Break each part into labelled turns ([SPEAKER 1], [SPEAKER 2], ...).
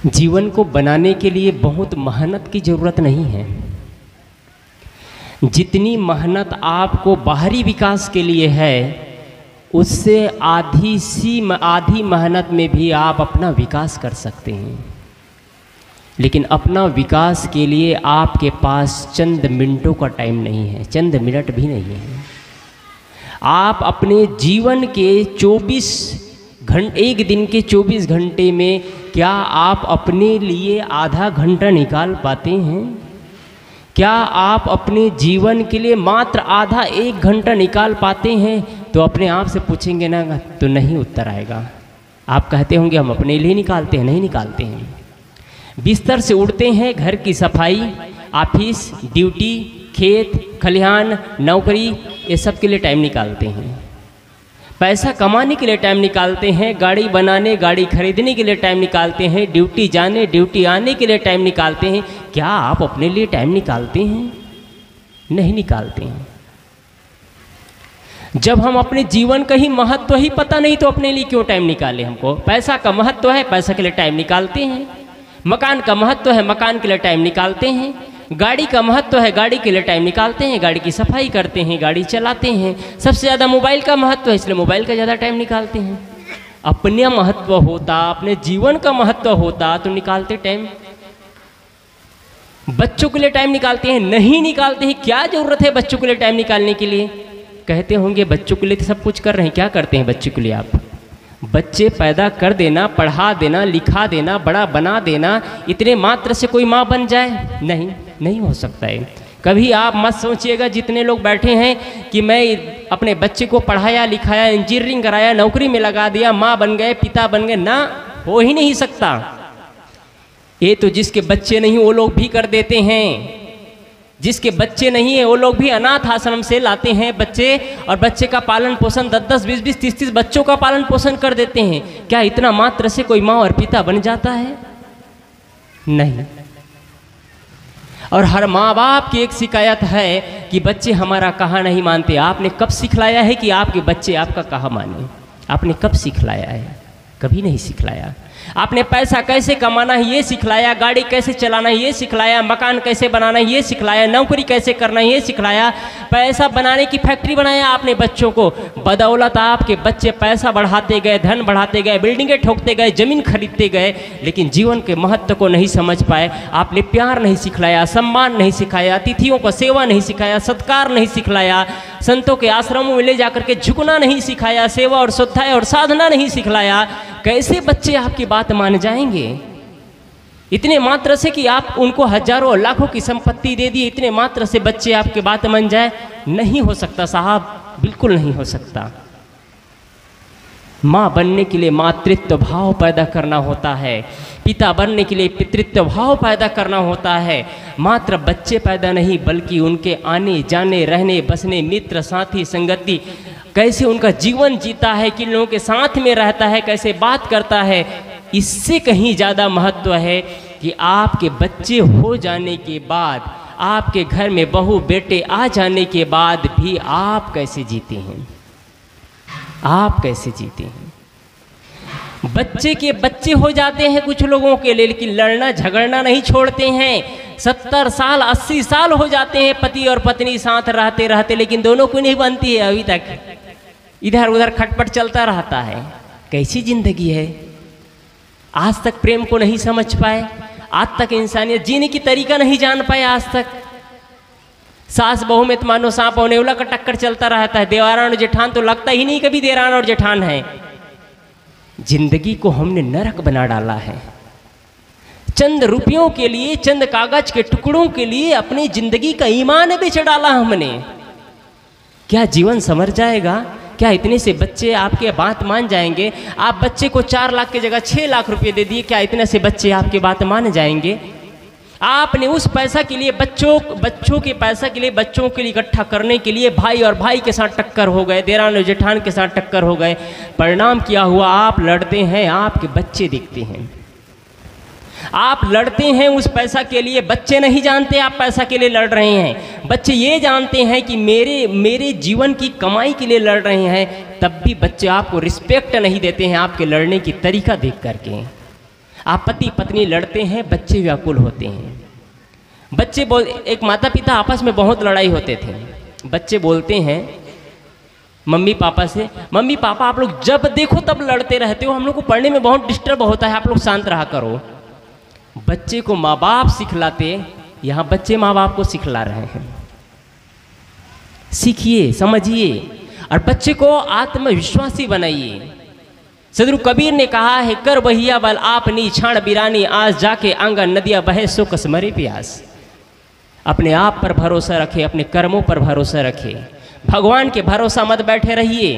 [SPEAKER 1] जीवन को बनाने के लिए बहुत मेहनत की ज़रूरत नहीं है। जितनी मेहनत आपको बाहरी विकास के लिए है, उससे आधी मेहनत में भी आप अपना विकास कर सकते हैं। लेकिन अपना विकास के लिए आपके पास चंद मिनटों का टाइम नहीं है, चंद मिनट भी नहीं है। आप अपने जीवन के 24 घंटे, एक दिन के 24 घंटे में क्या आप अपने लिए आधा घंटा निकाल पाते हैं? क्या आप अपने जीवन के लिए मात्र आधा 1 घंटा निकाल पाते हैं? तो अपने आप से पूछेंगे ना तो नहीं उत्तर आएगा। आप कहते होंगे हम अपने लिए निकालते हैं, नहीं निकालते हैं। बिस्तर से उठते हैं, घर की सफाई, ऑफिस, ड्यूटी, खेत खलिहान, नौकरी, ये सब के लिए टाइम निकालते हैं। पैसा कमाने के लिए टाइम निकालते हैं, गाड़ी बनाने, गाड़ी खरीदने के लिए टाइम निकालते हैं, ड्यूटी जाने, ड्यूटी आने के लिए टाइम निकालते हैं। क्या आप अपने लिए टाइम निकालते हैं? नहीं निकालते हैं। जब हम अपने जीवन का ही महत्व ही पता नहीं तो अपने लिए क्यों टाइम निकाले? हमको पैसा का महत्व है, पैसा के लिए टाइम निकालते हैं। मकान का महत्व है, मकान के लिए टाइम निकालते हैं। गाड़ी का महत्व है, गाड़ी के लिए टाइम निकालते हैं, गाड़ी की सफाई करते हैं, गाड़ी चलाते हैं। सबसे ज़्यादा मोबाइल का महत्व है, इसलिए मोबाइल का ज़्यादा टाइम निकालते हैं। अपना महत्व होता, अपने जीवन का महत्व होता तो निकालते टाइम। बच्चों के लिए टाइम निकालते हैं, नहीं निकालते हैं। क्या ज़रूरत है बच्चों के लिए टाइम निकालने के लिए? कहते होंगे बच्चों के लिए तो सब कुछ कर रहे हैं। क्या करते हैं बच्चों के लिए आप? बच्चे पैदा कर देना, पढ़ा देना, लिखा देना, बड़ा बना देना, इतने मात्र से कोई माँ बन जाए? नहीं हो सकता है। कभी आप मत सोचिएगा जितने लोग बैठे हैं कि मैं अपने बच्चे को पढ़ाया लिखाया, इंजीनियरिंग कराया, नौकरी में लगा दिया, माँ बन गए, पिता बन गए। ना, हो ही नहीं सकता। ये तो जिसके बच्चे नहीं वो लोग भी कर देते हैं। जिसके बच्चे नहीं है वो लोग भी अनाथ आश्रम से लाते हैं बच्चे, और बच्चे का पालन पोषण 10-10, 20-20, 30-30 बच्चों का पालन पोषण कर देते हैं। क्या इतना मात्र से कोई माँ और पिता बन जाता है? नहीं। और हर माँ बाप की एक शिकायत है कि बच्चे हमारा कहा नहीं मानते। आपने कब सिखलाया है कि आपके बच्चे आपका कहा माने? आपने कब सिखलाया है? कभी नहीं सिखलाया। आपने पैसा कैसे कमाना है ये सिखलाया, गाड़ी कैसे चलाना है ये सिखलाया, मकान कैसे बनाना है ये सिखलाया, नौकरी कैसे करना है ये सिखलाया। पैसा बनाने की फैक्ट्री बनाया आपने बच्चों को। बदौलत आपके बच्चे पैसा बढ़ाते गए, धन बढ़ाते गए, बिल्डिंगें ठोकते गए, ज़मीन खरीदते गए, लेकिन जीवन के महत्व को नहीं समझ पाए। आपने प्यार नहीं सिखलाया, सम्मान नहीं सिखाया, अतिथियों को सेवा नहीं सिखाया, सत्कार नहीं सिखलाया, संतों के आश्रमों में ले जाकर के झुकना नहीं सिखाया, सेवा और श्रद्धा और साधना नहीं सिखलाया। कैसे बच्चे आपकी बात मान जाएंगे? इतने मात्र से कि आप उनको हजारों लाखों की संपत्ति दे दी, इतने मात्र से बच्चे आपकी बात मान जाए? नहीं हो सकता साहब, बिल्कुल नहीं हो सकता। माँ बनने के लिए मातृत्व भाव पैदा करना होता है, पिता बनने के लिए पितृत्व भाव पैदा करना होता है। मात्र बच्चे पैदा नहीं, बल्कि उनके आने जाने, रहने बसने, मित्र साथी संगति, कैसे उनका जीवन जीता है, किन लोगों के साथ में रहता है, कैसे बात करता है, इससे कहीं ज़्यादा महत्व है कि आपके बच्चे हो जाने के बाद, आपके घर में बहू बेटे आ जाने के बाद भी आप कैसे जीते हैं, आप कैसे जीते हैं। बच्चे के बच्चे हो जाते हैं कुछ लोगों के लिए, लेकिन लड़ना झगड़ना नहीं छोड़ते हैं। 70 साल 80 साल हो जाते हैं पति और पत्नी साथ रहते रहते, लेकिन दोनों को नहीं बनती है अभी तक। इधर उधर खटपट चलता रहता है। कैसी जिंदगी है? आज तक प्रेम को नहीं समझ पाए, आज तक इंसानियत जीने की तरीका नहीं जान पाए। आज तक सास बहू में तो मानो सांप और नेवला का टक्कर चलता रहता है। देवरान और जेठान तो लगता ही नहीं कभी देवरान और जेठान है। जिंदगी को हमने नरक बना डाला है। चंद रुपयों के लिए, चंद कागज के टुकड़ों के लिए अपनी जिंदगी का ईमान बेच डाला हमने। क्या जीवन संवर जाएगा? क्या इतने से बच्चे आपके बात मान जाएंगे? आप बच्चे को 4 लाख की जगह 6 लाख रुपए दे दिए, क्या इतने से बच्चे आपकी बात मान जाएंगे? आपने उस पैसा के लिए बच्चों के पैसा के लिए, बच्चों के लिए इकट्ठा करने के लिए भाई और भाई के साथ टक्कर हो गए, देरान और जेठान के साथ टक्कर हो गए। परिणाम क्या हुआ? आप लड़ते हैं, आपके बच्चे दिखते हैं। आप लड़ते हैं उस पैसा के लिए, बच्चे नहीं जानते आप पैसा के लिए लड़ रहे हैं। बच्चे ये जानते हैं कि मेरे जीवन की कमाई के लिए लड़ रहे हैं, तब भी बच्चे आपको रिस्पेक्ट नहीं देते हैं आपके लड़ने की तरीका देख करके। आप पति पत्नी लड़ते हैं, बच्चे व्याकुल होते हैं। बच्चे एक माता पिता आपस में बहुत लड़ाई होते थे। बच्चे बोलते हैं मम्मी पापा से, मम्मी पापा आप लोग जब देखो तब लड़ते रहते हो, हम लोग को पढ़ने में बहुत डिस्टर्ब होता है, आप लोग शांत रहा करो। बच्चे को माँ बाप सिखलाते, यहाँ बच्चे माँ बाप को सिखला रहे हैं। सीखिए, समझिए और बच्चे को आत्मविश्वासी बनाइए। सदगुरु कबीर ने कहा है, कर बहिया बल आपनी छाण बिरानी, आज जाके आंगन नदिया बहे सो कसमरे प्यास। अपने आप पर भरोसा रखे, अपने कर्मों पर भरोसा रखे, भगवान के भरोसा मत बैठे रहिए।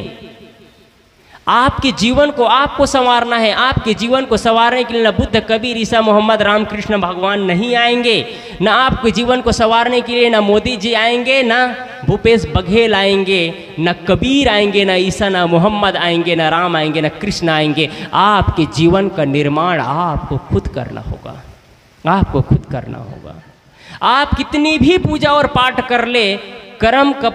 [SPEAKER 1] आपके जीवन को आपको संवारना है। आपके जीवन को संवारने के लिए न बुद्ध, कबीर, ईसा, मोहम्मद, रामकृष्ण भगवान नहीं आएंगे, न आपके जीवन को संवारने के लिए न मोदी जी आएंगे, न भूपेश बघेल आएंगे, न कबीर आएंगे, न ईसा, न मोहम्मद आएंगे, न राम आएंगे, न कृष्ण आएंगे। आपके जीवन का निर्माण आपको खुद करना होगा, आपको खुद करना होगा। आप कितनी भी पूजा और पाठ कर ले, कर्म का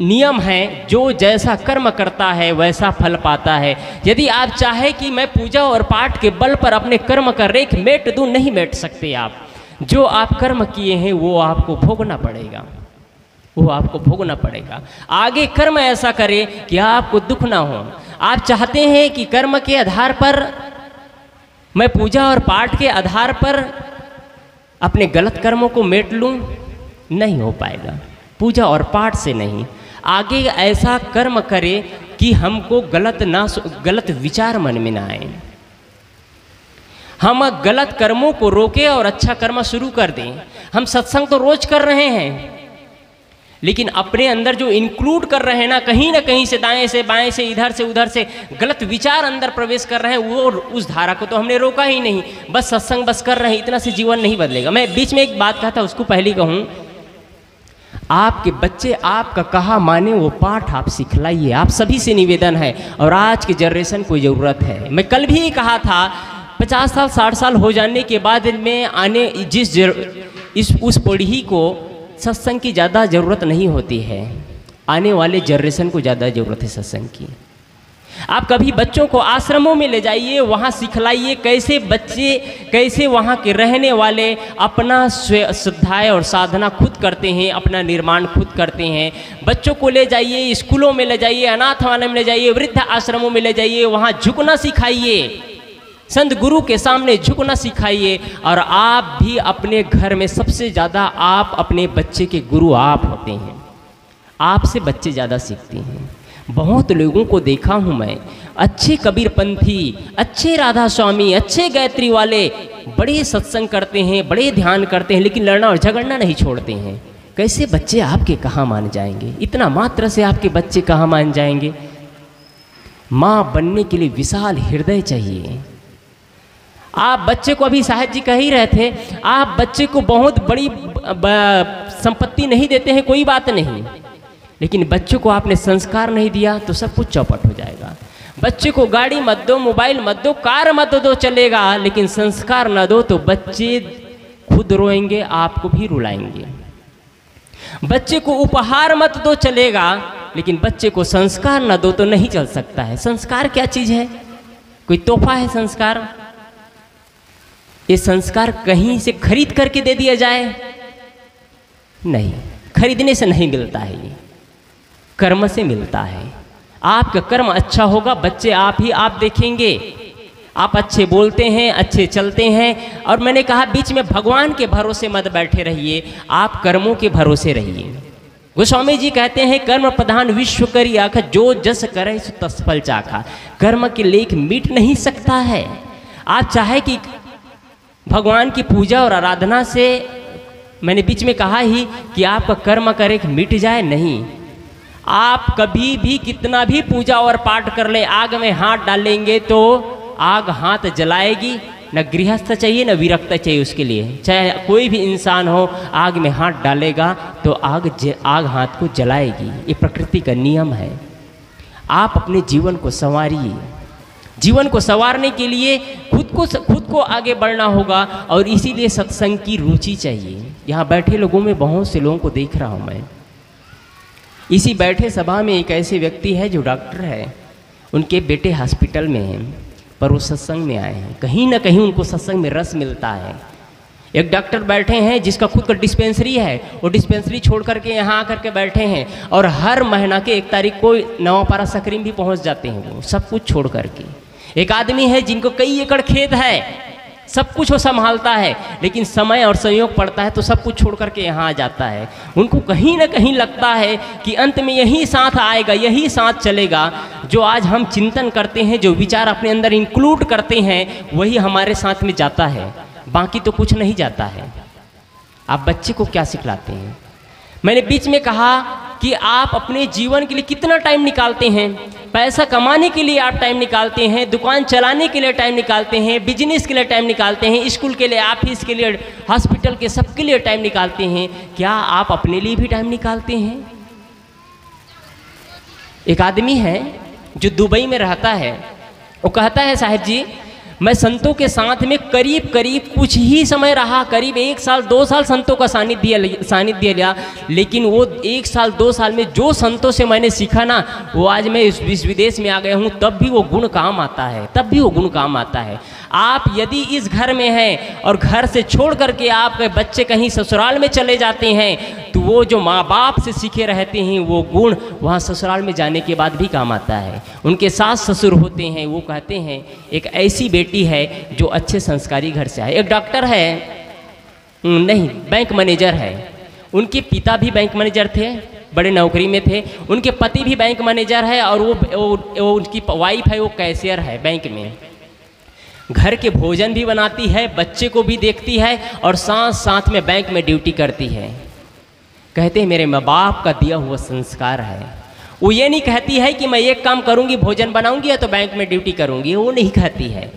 [SPEAKER 1] नियम है, जो जैसा कर्म करता है वैसा फल पाता है। यदि आप चाहे कि मैं पूजा और पाठ के बल पर अपने कर्म का रेख मेट दूं, नहीं मेट सकते आप। जो आप कर्म किए हैं वो आपको भोगना पड़ेगा, वो आपको भोगना पड़ेगा। आगे कर्म ऐसा करे कि आपको दुख ना हो। आप चाहते हैं कि कर्म के आधार पर, मैं पूजा और पाठ के आधार पर अपने गलत कर्मों को मेट लूं, नहीं हो पाएगा। पूजा और पाठ से नहीं, आगे ऐसा कर्म करे कि हमको गलत विचार मन में ना आए, हम गलत कर्मों को रोके और अच्छा कर्म शुरू कर दें। हम सत्संग तो रोज कर रहे हैं, लेकिन अपने अंदर जो इंक्लूड कर रहे हैं ना कहीं से, दाएं से बाएं से, इधर से उधर से गलत विचार अंदर प्रवेश कर रहे हैं, वो उस धारा को तो हमने रोका ही नहीं। बस सत्संग बस कर रहे हैं, इतना से जीवन नहीं बदलेगा। मैं बीच में एक बात कहा था, उसको पहले कहूँ, आपके बच्चे आपका कहा माने, वो पाठ आप सिखलाइए। आप सभी से निवेदन है, और आज की जनरेशन को ज़रूरत है। मैं कल भी कहा था, 50 साल 60 साल हो जाने के बाद में आने उस पीढ़ी को सत्संग की ज़्यादा ज़रूरत नहीं होती है, आने वाले जनरेशन को ज़्यादा ज़रूरत है सत्संग की। आप कभी बच्चों को आश्रमों में ले जाइए, वहाँ सिखलाइए कैसे बच्चे, कैसे वहाँ के रहने वाले अपना श्रद्धाएँ और साधना खुद करते हैं, अपना निर्माण खुद करते हैं। बच्चों को ले जाइए, स्कूलों में ले जाइए, अनाथालय में ले जाइए, वृद्ध आश्रमों में ले जाइए, वहाँ झुकना सिखाइए, संत गुरु के सामने झुकना सिखाइए। और आप भी अपने घर में सबसे ज़्यादा आप अपने बच्चे के गुरु आप होते हैं, आपसे बच्चे ज़्यादा सीखते हैं। बहुत लोगों को देखा हूँ मैं, अच्छे कबीरपंथी, अच्छे राधा स्वामी, अच्छे गायत्री वाले, बड़े सत्संग करते हैं, बड़े ध्यान करते हैं, लेकिन लड़ना और झगड़ना नहीं छोड़ते हैं। कैसे बच्चे आपके कहाँ मान जाएंगे? इतना मात्र से आपके बच्चे कहाँ मान जाएंगे? माँ बनने के लिए विशाल हृदय चाहिए। आप बच्चे को, अभी साहब जी कह ही रहे थे, आप बच्चे को बहुत बड़ी संपत्ति नहीं देते हैं, कोई बात नहीं, लेकिन बच्चों को आपने संस्कार नहीं दिया तो सब कुछ चौपट हो जाएगा। बच्चे को गाड़ी मत दो, मोबाइल मत दो, कार मत दो, चलेगा, लेकिन संस्कार न दो तो बच्चे खुद रोएंगे, आपको भी रुलाएंगे। बच्चे को उपहार मत दो, चलेगा, लेकिन बच्चे को संस्कार न दो तो नहीं चल सकता है। संस्कार क्या चीज़ है? कोई तोहफा है संस्कार? ये संस्कार कहीं से खरीद करके दे दिया जाए? नहीं, खरीदने से नहीं मिलता है, ये कर्म से मिलता है। आपका कर्म अच्छा होगा, बच्चे आप देखेंगे, आप अच्छे बोलते हैं, अच्छे चलते हैं। और मैंने कहा बीच में भगवान के भरोसे मत बैठे रहिए, आप कर्मों के भरोसे रहिए। गोस्वामी जी कहते हैं, कर्म प्रधान विश्व करी आखा, जो जस करे सो तस फल चाखा। कर्म के लेख मिट नहीं सकता है। आप चाहे कि भगवान की पूजा और आराधना से, मैंने बीच में कहा ही कि आपका कर्म करे कि मिट जाए, नहीं। आप कभी भी कितना भी पूजा और पाठ कर ले, आग में हाथ डालेंगे तो आग हाथ जलाएगी। न गृहस्थ चाहिए न विरक्त चाहिए उसके लिए, चाहे कोई भी इंसान हो, आग में हाथ डालेगा तो आग हाथ को जलाएगी। ये प्रकृति का नियम है। आप अपने जीवन को संवारिए। जीवन को संवारने के लिए खुद को आगे बढ़ना होगा, और इसीलिए सत्संग की रुचि चाहिए। यहाँ बैठे लोगों में बहुत से लोगों को देख रहा हूँ मैं। इसी बैठे सभा में एक ऐसे व्यक्ति है जो डॉक्टर है, उनके बेटे हॉस्पिटल में हैं, पर वो सत्संग में आए हैं, कहीं ना कहीं उनको सत्संग में रस मिलता है। एक डॉक्टर बैठे हैं जिसका खुद का डिस्पेंसरी है, वो डिस्पेंसरी छोड़ करके यहाँ आकर के बैठे हैं और हर महीना के 1 तारीख को नवापारा सकरीम भी पहुँच जाते हैं, वो सब कुछ छोड़ करके। एक आदमी है जिनको कई एकड़ खेत है, सब कुछ वो संभालता है, लेकिन समय और संयोग पड़ता है तो सब कुछ छोड़ करके यहाँ आ जाता है। उनको कहीं ना कहीं लगता है कि अंत में यही साथ आएगा, यही साथ चलेगा। जो आज हम चिंतन करते हैं, जो विचार अपने अंदर इंक्लूड करते हैं, वही हमारे साथ में जाता है, बाकी तो कुछ नहीं जाता है। आप बच्चे को क्या सिखलाते हैं? मैंने बीच में कहा कि आप अपने जीवन के लिए कितना टाइम निकालते हैं। पैसा कमाने के लिए आप टाइम निकालते हैं, दुकान चलाने के लिए टाइम निकालते हैं, बिजनेस के लिए टाइम निकालते हैं, स्कूल के लिए, ऑफिस के लिए, हॉस्पिटल के, सबके लिए टाइम निकालते हैं। क्या आप अपने लिए भी टाइम निकालते हैं? एक आदमी है जो दुबई में रहता है, वो कहता है साहब जी मैं संतों के साथ में करीब करीब कुछ ही समय रहा, करीब 1 साल 2 साल संतों का सानिध्य लिया, लेकिन वो 1 साल 2 साल में जो संतों से मैंने सीखा ना, वो आज मैं इस विदेश में आ गया हूँ, तब भी वो गुण काम आता है, तब भी वो गुण काम आता है। आप यदि इस घर में हैं और घर से छोड़ करके आपके बच्चे कहीं ससुराल में चले जाते हैं, तो वो जो माँ बाप से सीखे रहते हैं वो गुण वहाँ ससुराल में जाने के बाद भी काम आता है। उनके सास ससुर होते हैं, वो कहते हैं एक ऐसी बेटी है जो अच्छे संस्कारी घर से आए। एक डॉक्टर है, नहीं बैंक मैनेजर है, उनके पिता भी बैंक मैनेजर थे, बड़े नौकरी में थे, उनके पति भी बैंक मैनेजर है और वो उनकी वाइफ है वो कैशियर है बैंक में। घर के भोजन भी बनाती है, बच्चे को भी देखती है और साथ साथ में बैंक में ड्यूटी करती है। कहते हैं मेरे माँ बाप का दिया हुआ संस्कार है। वो ये नहीं कहती है कि मैं एक काम करूँगी, भोजन बनाऊँगी या तो बैंक में ड्यूटी करूँगी, वो नहीं कहती है।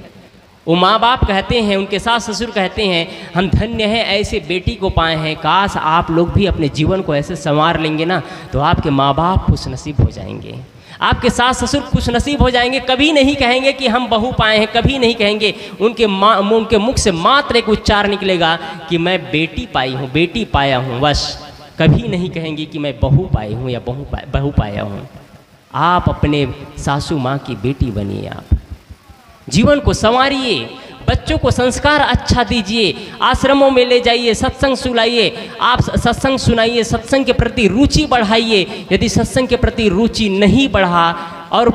[SPEAKER 1] वो माँ बाप कहते हैं, उनके सास ससुर कहते हैं हम धन्य हैं, ऐसे बेटी को पाए हैं। काश आप लोग भी अपने जीवन को ऐसे संवार लेंगे ना, तो आपके माँ बाप खुशनसीब हो जाएंगे, आपके सास ससुर खुशनसीब हो जाएंगे। कभी नहीं कहेंगे कि हम बहू पाए हैं, कभी नहीं कहेंगे। उनके मुख से मात्र एक उच्चार निकलेगा कि मैं बेटी पाई हूँ, बेटी पाया हूँ, बस। कभी नहीं कहेंगे कि मैं बहू पाई हूँ या बहू पाया हूँ। आप अपने सासू माँ की बेटी बनिए, आप जीवन को संवारिए, बच्चों को संस्कार अच्छा दीजिए, आश्रमों में ले जाइए, सत्संग सुनाइए, आप सत्संग सुनाइए, सत्संग के प्रति रुचि बढ़ाइए। यदि सत्संग के प्रति रुचि नहीं बढ़ा, और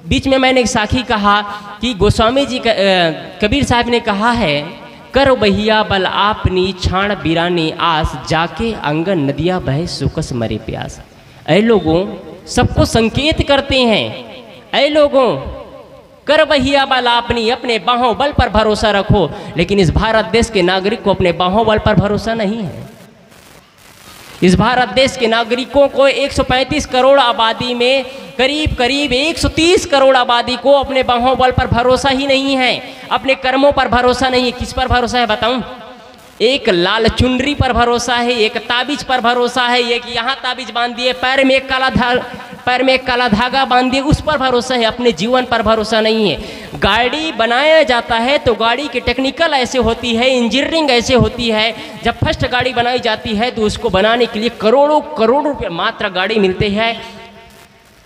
[SPEAKER 1] बीच में मैंने एक साखी कहा कि गोस्वामी जी कबीर साहब ने कहा है, कर बहिया बल आपनी छाण बिरानी आस, जाके आंगन नदिया बहे सुकस मरे प्यास। ऐ लोगों, सबको संकेत करते हैं, ऐ लोगों कर बहिया बल आपनी, अपने बाहों बल पर भरोसा रखो। लेकिन इस भारत देश के नागरिक को अपने बाहों बल पर भरोसा नहीं है। इस भारत देश के नागरिकों को 135 करोड़ आबादी में करीब करीब 130 करोड़ आबादी को अपने बाहों बल पर भरोसा ही नहीं है, अपने कर्मों पर भरोसा नहीं है। किस पर भरोसा है बताऊं? एक लाल चुनरी पर भरोसा है, एक ताबीज पर भरोसा है, एक यहाँ ताबीज बांध दिए, पैर में एक काला धागा बांध दिए, उस पर भरोसा है, अपने जीवन पर भरोसा नहीं है। गाड़ी बनाया जाता है तो गाड़ी की टेक्निकल ऐसे होती है, इंजीनियरिंग ऐसे होती है, जब फर्स्ट गाड़ी बनाई जाती है तो उसको बनाने के लिए करोड़ों रुपये मात्र गाड़ी मिलते हैं।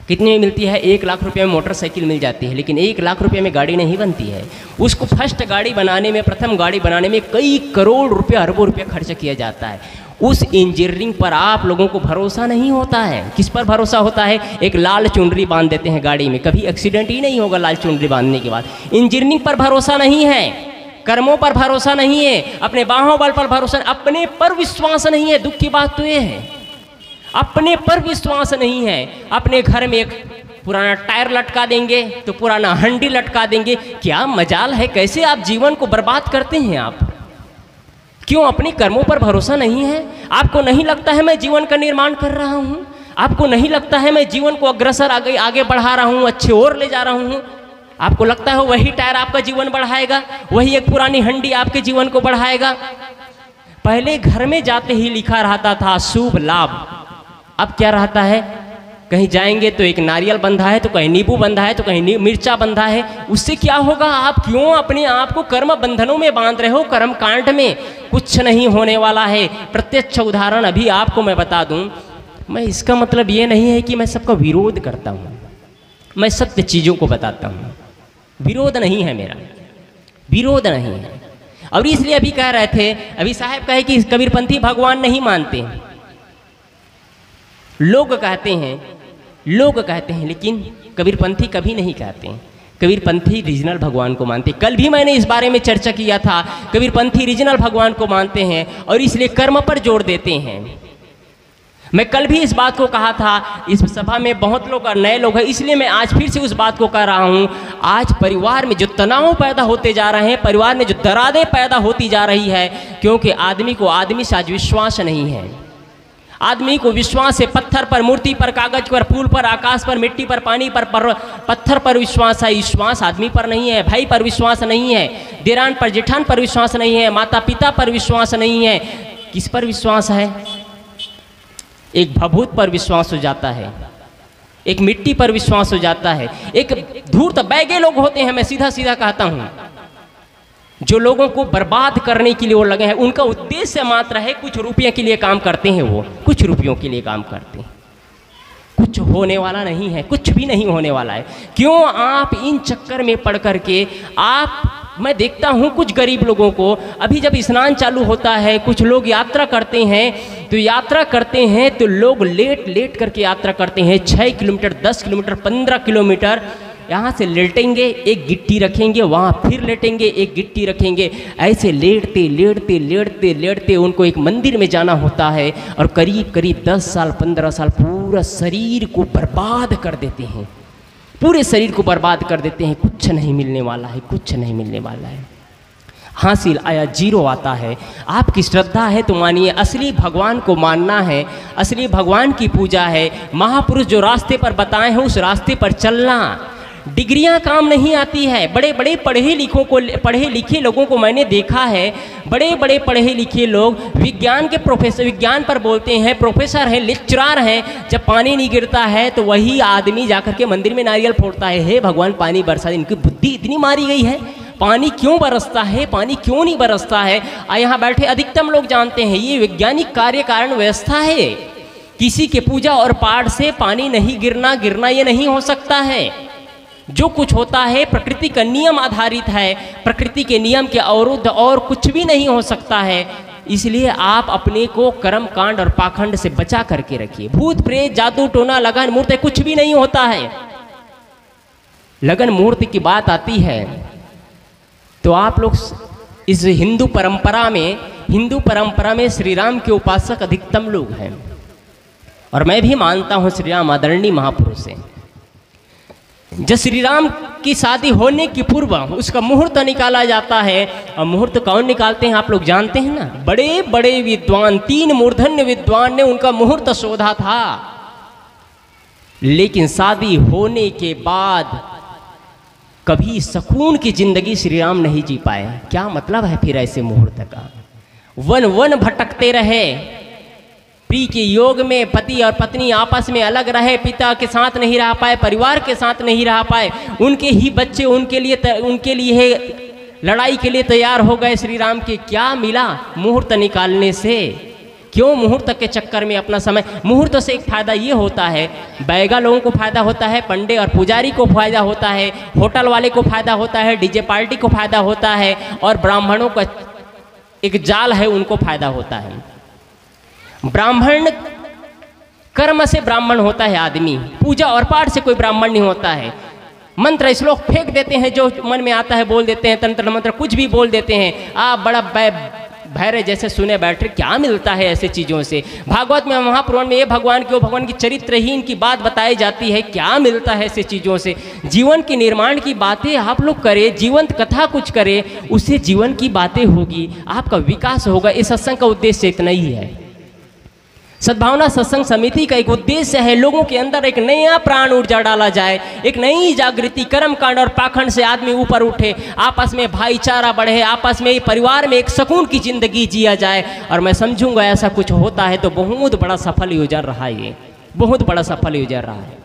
[SPEAKER 1] कितने में मिलती है? 1 लाख रुपये में मोटरसाइकिल मिल जाती है, लेकिन 1 लाख रुपये में गाड़ी नहीं बनती है। उसको फर्स्ट गाड़ी बनाने में, प्रथम गाड़ी बनाने में कई करोड़ रुपये, अरबों रुपये खर्च किया जाता है। उस इंजीनियरिंग पर आप लोगों को भरोसा नहीं होता है। किस पर भरोसा होता है? एक लाल चुनरी बांध देते हैं गाड़ी में, कभी एक्सीडेंट ही नहीं होगा लाल चुनरी बांधने के बाद। इंजीनियरिंग पर भरोसा नहीं है, कर्मों पर भरोसा नहीं है, अपने बाहों बल पर भरोसा, अपने पर विश्वास नहीं है। दुख की बात तो ये है, अपने पर विश्वास नहीं है। अपने घर में एक पुराना टायर लटका देंगे तो पुराना हंडी लटका देंगे। क्या मजाल है, कैसे आप जीवन को बर्बाद करते हैं आप? क्यों अपने कर्मों पर भरोसा नहीं है? आपको नहीं लगता है मैं जीवन का निर्माण कर रहा हूँ? आपको नहीं लगता है मैं जीवन को अग्रसर आगे बढ़ा रहा हूँ, अच्छे ओर ले जा रहा हूँ? आपको लगता है वही टायर आपका जीवन बढ़ाएगा, वही एक पुरानी हंडी आपके जीवन को बढ़ाएगा? पहले घर में जाते ही लिखा रहता था शुभ लाभ, अब क्या रहता है? कहीं जाएंगे तो एक नारियल बंधा है, तो कहीं नींबू बंधा है, तो कहीं मिर्चा बंधा है। उससे क्या होगा? आप क्यों अपने आप को कर्म बंधनों में बांध रहे हो? कर्म कांड में कुछ नहीं होने वाला है। प्रत्यक्ष उदाहरण अभी आपको मैं बता दूं। मैं इसका मतलब ये नहीं है कि मैं सबका विरोध करता हूँ, मैं सत्य चीज़ों को बताता हूँ। विरोध नहीं है मेरा, विरोध नहीं है। और इसलिए अभी कह रहे थे, अभी साहब कहे कि कबीरपंथी भगवान नहीं मानते, लोग कहते हैं, लेकिन कबीरपंथी कभी नहीं कहते हैं। कबीरपंथी रीजनल भगवान को मानते। कल भी मैंने इस बारे में चर्चा किया था, कबीरपंथी रीजनल भगवान को मानते हैं और इसलिए कर्म पर जोर देते हैं। मैं कल भी इस बात को कहा था, इस सभा में बहुत लोग और नए लोग हैं, इसलिए मैं आज फिर से उस बात को कह रहा हूँ। आज परिवार में जो तनाव पैदा होते जा रहे हैं, परिवार में जो दरारें पैदा होती जा रही है, क्योंकि आदमी को आदमी से आज विश्वास नहीं है। आदमी को विश्वास है पत्थर पर, मूर्ति पर, कागज पर, फूल पर, आकाश पर, मिट्टी पर, पानी पर, पत्थर पर विश्वास है। विश्वास आदमी पर नहीं है, भाई पर विश्वास नहीं है, देरान पर जेठान पर विश्वास नहीं है, माता पिता पर विश्वास नहीं है। किस पर विश्वास है? एक भभूत पर विश्वास हो जाता है, एक मिट्टी पर विश्वास हो जाता है, एक धूर्त बैगे लोग होते हैं। मैं सीधा सीधा कहता हूँ, जो लोगों को बर्बाद करने के लिए वो लगे हैं, उनका उद्देश्य मात्र है कुछ रुपये के लिए काम करते हैं, वो कुछ रुपयों के लिए काम करते हैं। कुछ होने वाला नहीं है, कुछ भी नहीं होने वाला है। क्यों आप इन चक्कर में पड़ करके मैं देखता हूँ कुछ गरीब लोगों को, अभी जब स्नान चालू होता है, कुछ लोग यात्रा करते हैं, तो लोग लेट करके यात्रा करते हैं। 6 किलोमीटर, 10 किलोमीटर, 15 किलोमीटर यहाँ से लेटेंगे, एक गिट्टी रखेंगे, वहाँ फिर लेटेंगे, एक गिट्टी रखेंगे। ऐसे लेटते उनको एक मंदिर में जाना होता है और करीब 10 साल 15 साल पूरा शरीर को बर्बाद कर देते हैं, पूरे शरीर को बर्बाद कर देते हैं। कुछ नहीं मिलने वाला है, कुछ नहीं मिलने वाला है। हासिल आया जीरो आता है। आपकी श्रद्धा है तो मानिए, असली भगवान को मानना है, असली भगवान की पूजा है। महापुरुष जो रास्ते पर बताए हैं उस रास्ते पर चलना। डिग्रियां काम नहीं आती है। बड़े बड़े पढ़े लिखे लोगों को मैंने देखा है, बड़े बड़े पढ़े लिखे लोग विज्ञान के प्रोफेसर, विज्ञान पर बोलते हैं, प्रोफेसर हैं, लेक्चरार हैं। जब पानी नहीं गिरता है तो वही आदमी जाकर के मंदिर में नारियल फोड़ता है, हे भगवान पानी बरसा दे। इनकी बुद्धि इतनी मारी गई है, पानी क्यों बरसता है, पानी क्यों नहीं बरसता है। यहाँ बैठे अधिकतम लोग जानते हैं ये वैज्ञानिक कार्य कारण व्यवस्था है। किसी के पूजा और पाठ से पानी नहीं गिरना ये नहीं हो सकता है। जो कुछ होता है प्रकृति का नियम आधारित है, प्रकृति के नियम के अवरुद्ध और कुछ भी नहीं हो सकता है। इसलिए आप अपने को कर्म कांड और पाखंड से बचा करके रखिए। भूत प्रेत जादू टोना लगन मूर्ति कुछ भी नहीं होता है। लगन मूर्ति की बात आती है तो आप लोग इस हिंदू परंपरा में श्री राम के उपासक अधिकतम लोग हैं, और मैं भी मानता हूँ श्री राम आदरणीय महापुरुष हैं। जब श्री राम की शादी होने की पूर्व उसका मुहूर्त निकाला जाता है, और मुहूर्त कौन निकालते हैं आप लोग जानते हैं ना? बड़े बड़े विद्वान, 3 मूर्धन्य विद्वान ने उनका मुहूर्त शोधा था। लेकिन शादी होने के बाद कभी सुकून की जिंदगी श्री राम नहीं जी पाए। क्या मतलब है फिर ऐसे मुहूर्त का? वन भटकते रहे। प्रिय के योग में पति और पत्नी आपस में अलग रहे, पिता के साथ नहीं रह पाए, परिवार के साथ नहीं रह पाए, उनके ही बच्चे उनके लिए लड़ाई के लिए तैयार हो गए। श्री राम के क्या मिला मुहूर्त निकालने से? क्यों मुहूर्त के चक्कर में अपना समय? मुहूर्त से एक फायदा ये होता है, बैगा लोगों को फायदा होता है, पंडे और पुजारी को फायदा होता है, होटल वाले को फायदा होता है, डीजे पार्टी को फायदा होता है, और ब्राह्मणों का एक जाल है उनको फायदा होता है। ब्राह्मण कर्म से ब्राह्मण होता है आदमी, पूजा और पाठ से कोई ब्राह्मण नहीं होता है। मंत्र श्लोक फेंक देते हैं, जो मन में आता है बोल देते हैं, तंत्र मंत्र कुछ भी बोल देते हैं। आप बड़ा भैरव जैसे सुने बैठे, क्या मिलता है ऐसे चीज़ों से? भागवत में, महापुराण में ये भगवान की चरित्रहीन की बात बताई जाती है। क्या मिलता है ऐसे चीज़ों से? जीवन के निर्माण की बातें आप लोग करें, जीवंत कथा कुछ करें, उससे जीवन की बातें होगी, आपका विकास होगा। इस सत्संग का उद्देश्य इतना ही है। सद्भावना सत्संग समिति का एक उद्देश्य है, लोगों के अंदर एक नया प्राण ऊर्जा डाला जाए, एक नई जागृति, कर्म कांड और पाखंड से आदमी ऊपर उठे, आपस में भाईचारा बढ़े, आपस में परिवार में एक सुकून की जिंदगी जिया जाए। और मैं समझूंगा ऐसा कुछ होता है तो बहुत बड़ा सफल योजना रहा, ये बहुत बड़ा सफल योजना रहा है।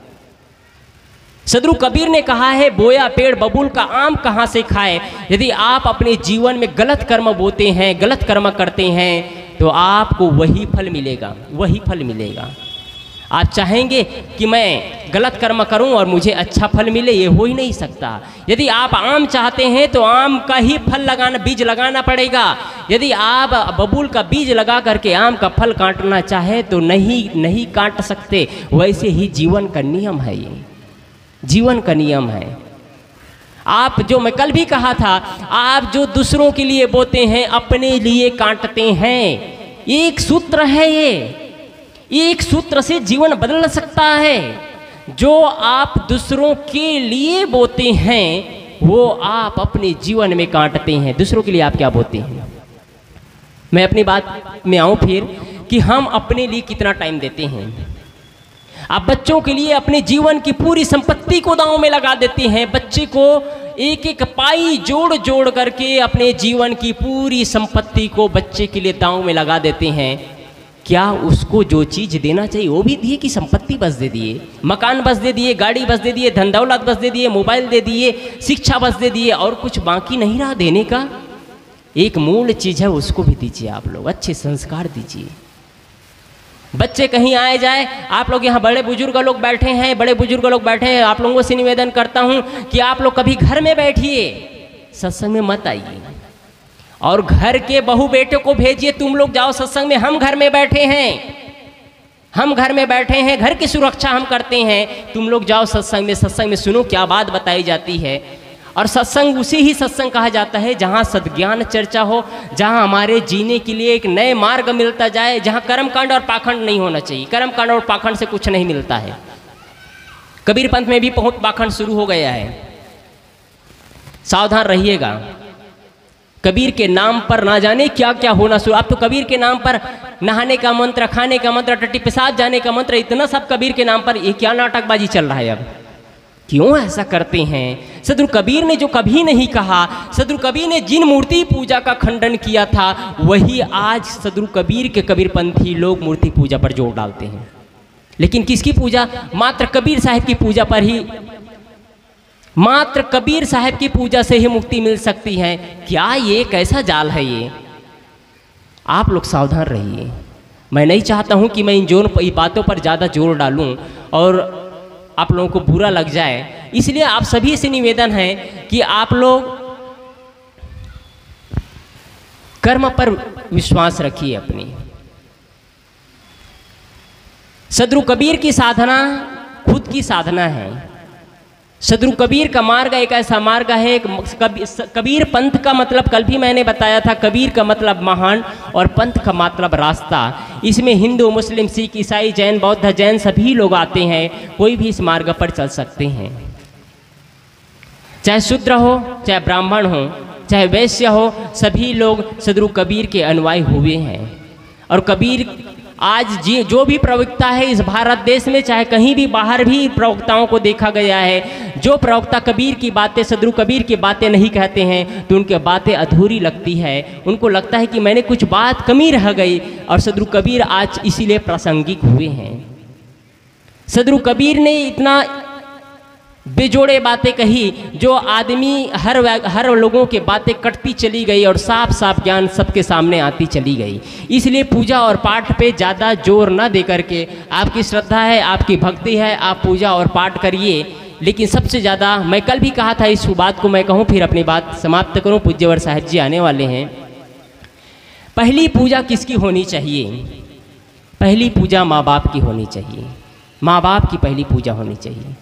[SPEAKER 1] सदगुरु कबीर ने कहा है, बोया पेड़ बबूल का आम कहाँ से खाए। यदि आप अपने जीवन में गलत कर्म बोते हैं, गलत कर्म करते हैं, तो आपको वही फल मिलेगा, वही फल मिलेगा। आप चाहेंगे कि मैं गलत कर्म करूं और मुझे अच्छा फल मिले, ये हो ही नहीं सकता। यदि आप आम चाहते हैं तो आम का ही फल लगाना, बीज लगाना पड़ेगा। यदि आप बबूल का बीज लगा करके आम का फल काटना चाहे तो नहीं काट सकते। वैसे ही जीवन का नियम है, ये जीवन का नियम है। आप जो मैं कल भी कहा था, आप जो दूसरों के लिए बोते हैं अपने लिए काटते हैं। एक सूत्र है ये, एक सूत्र से जीवन बदल सकता है। जो आप दूसरों के लिए बोते हैं वो आप अपने जीवन में काटते हैं। दूसरों के लिए आप क्या बोते हैं? मैं अपनी बात में आऊं फिर कि हम अपने लिए कितना टाइम देते हैं। आप बच्चों के लिए अपने जीवन की पूरी संपत्ति को दांव में लगा देते हैं। बच्चे को एक एक पाई जोड़ जोड़ करके अपने जीवन की पूरी संपत्ति को बच्चे के लिए दांव में लगा देते हैं। क्या उसको जो चीज़ देना चाहिए वो भी दिए कि संपत्ति बस दे दिए, मकान बस दे दिए, गाड़ी बस दे दिए, धन दौलत बस दे दिए, मोबाइल दे दिए, शिक्षा बस दे दिए और कुछ बाकी नहीं रहा देने का? एक मूल चीज़ है उसको भी दीजिए। आप लोग अच्छे संस्कार दीजिए। बच्चे कहीं आए जाए, आप लोग यहाँ बड़े बुजुर्ग लोग बैठे हैं, बड़े बुजुर्ग लोग बैठे हैं, आप लोगों से निवेदन करता हूँ कि आप लोग कभी घर में बैठिए, सत्संग में मत आइए। और घर के बहू बेटे को भेजिए, तुम लोग जाओ सत्संग में, हम घर में बैठे हैं, हम घर में बैठे हैं, घर की सुरक्षा हम करते हैं, तुम लोग जाओ सत्संग में सुनो क्या बात बताई जाती है। और सत्संग उसे ही सत्संग कहा जाता है जहाँ सद्ज्ञान चर्चा हो, जहाँ हमारे जीने के लिए एक नए मार्ग मिलता जाए, जहाँ कर्मकांड और पाखंड नहीं होना चाहिए। कर्मकांड और पाखंड से कुछ नहीं मिलता है। कबीर पंथ में भी बहुत पाखंड शुरू हो गया है, सावधान रहिएगा। कबीर के नाम पर ना जाने क्या क्या होना शुरू। आप तो कबीर के नाम पर नहाने का मंत्र, खाने का मंत्र, टट्टी पेशाब जाने का मंत्र, इतना सब कबीर के नाम पर, ये क्या नाटकबाजी चल रहा है? अब क्यों ऐसा करते हैं? सदगुरु कबीर ने जो कभी नहीं कहा, सदगुरु कबीर ने जिन मूर्ति पूजा का खंडन किया था, वही आज सदगुरु कबीर के कबीरपंथी लोग मूर्ति पूजा पर जोर डालते हैं। लेकिन किसकी पूजा? मात्र कबीर साहब की पूजा पर ही, मात्र कबीर साहब की पूजा से ही मुक्ति मिल सकती है। क्या ये कैसा जाल है ये? आप लोग सावधान रहिए। मैं नहीं चाहता हूं कि मैं इन बातों पर ज़्यादा जोर डालूं और आप लोगों को बुरा लग जाए। इसलिए आप सभी से निवेदन है कि आप लोग कर्म पर विश्वास रखिए अपनी। सदगुरु कबीर की साधना खुद की साधना है। सदगुरु कबीर का मार्ग एक ऐसा मार्ग है, कबीर पंथ का मतलब कल भी मैंने बताया था, कबीर का मतलब महान और पंथ का मतलब रास्ता। इसमें हिंदू, मुस्लिम, सिख, ईसाई, जैन, बौद्ध, जैन सभी लोग आते हैं। कोई भी इस मार्ग पर चल सकते हैं, चाहे शूद्र हो, चाहे ब्राह्मण हो, चाहे वैश्य हो, सभी लोग सदगुरु कबीर के अनुयायी हुए हैं। और कबीर आज जो भी प्रवक्ता है इस भारत देश में, चाहे कहीं भी बाहर भी प्रवक्ताओं को देखा गया है, जो प्रवक्ता कबीर की बातें, सदगुरु कबीर की बातें नहीं कहते हैं तो उनके बातें अधूरी लगती है। उनको लगता है कि मैंने कुछ बात कमी रह गई। और सदगुरु कबीर आज इसीलिए प्रासंगिक हुए हैं। सदगुरु कबीर ने इतना बेजोड़े बातें कही, जो आदमी हर लोगों के बातें कटती चली गई और साफ साफ ज्ञान सबके सामने आती चली गई। इसलिए पूजा और पाठ पे ज़्यादा जोर न दे करके, आपकी श्रद्धा है, आपकी भक्ति है, आप पूजा और पाठ करिए। लेकिन सबसे ज़्यादा मैं कल भी कहा था, इस बात को मैं कहूँ फिर अपनी बात समाप्त करूँ। पूज्यवर साहिब जी आने वाले हैं। पहली पूजा किसकी होनी चाहिए? पहली पूजा माँ बाप की होनी चाहिए। माँ बाप की पहली पूजा होनी चाहिए।